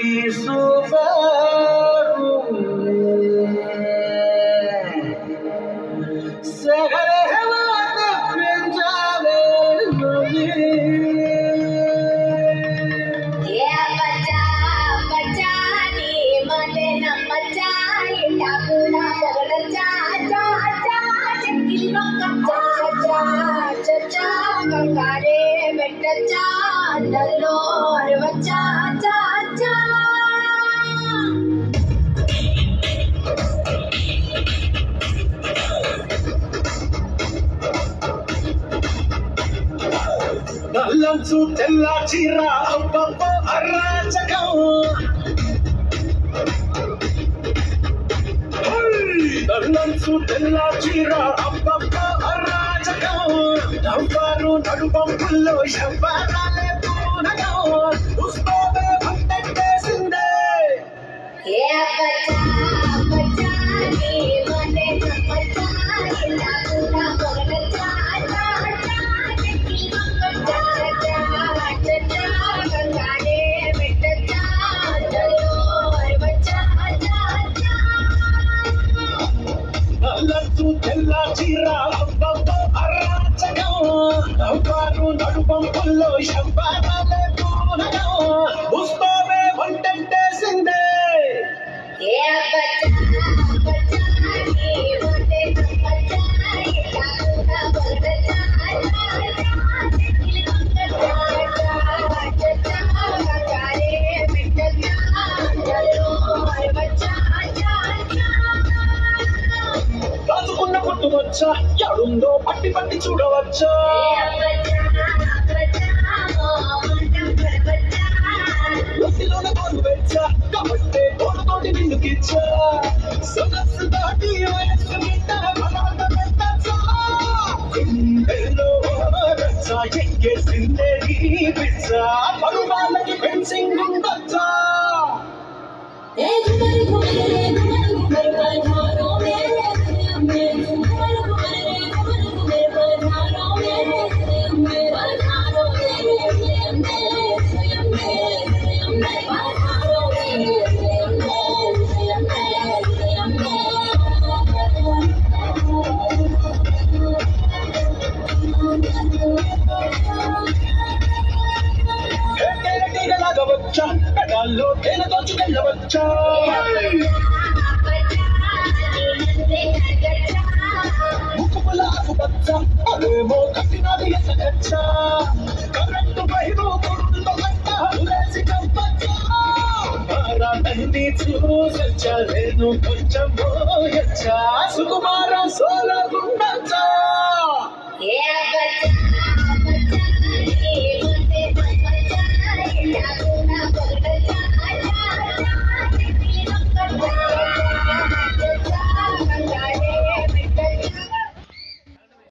beauty super సగరహవాద ప్రించాలే ఏ బచ్చా బచ్చా నీ మటే నమ్మచ్చా ఇటాకునా పొగడచ్చా చా చా చెక్కిలో కచ్చా చా చా చా కంగారే పెట్టచ్చా అందరిలో అరవచ్చా చా చా నల్లంచు తెల్ల చీర అబ్బబ్బో అరాచకం నల్లంచు తెల్ల చీర అబ్బబ్బో అరాచకం నవ్వారు నడుపంపుల్లో శవ్వారాలే పూనకం ఉస్మానే అంతేసిందే ఏ బచ్చా బచ్చా నీ మటే నమ్మచ్చా ఇటాకునా పొగడచ్చా చా చా చెక్కిలో కచ్చా చా చా చా కంగారే పెట్టచ్చా అందరిలో అరవచ్చా చా చా నల్లంచు తెల్ల చీర అబ్బబ్బో అరాచకం నవ్వారు నడుపంపుల్లో శవ్వారాలే పూనకం ఉస్మానే అంతేసిందే ఏ బచ్చా బచ్చా నీ మటే నమ్మచ్చా ఇటాకునా పొగడచ్చా చా చా చెక్కిలో కచ్చా చా చా చా కంగారే పెట్టచ్చా అందరిలో అరవచ్చా చా చా కాచుకున్న పుట్టు వచ్చా ఎడుందో పట్టి పట్టి చూడవచ్చా ఒత్తిలోన తోడు వచ్చా కాబట్టే తోడుతోటి నిన్నుకిచ్చా సొగసు దాటి వయస్సు నిండా బలాట పెట్టచ్చా గుండెల్లో రచ్చా ఎక్కేసిందే ఈ పిచ్చా పరువాళ్ళకి ఫెన్సింగ్ ఉండొచ్చా లాగవచ్చా పెడాల్లో తేనె దోచుకెళ్ళవచ్చా ముక్కుపుల ఆకుపచ్చ అదేమో కట్టినది ఎత్తగచ్చా కరెంటు పైరు కొడుతుందో గట్ట లేసి కంపచ్చా భారాన్ని చూసొచ్చా నేను కొంచెం పోయచ్చా సుకుమారం సోలకు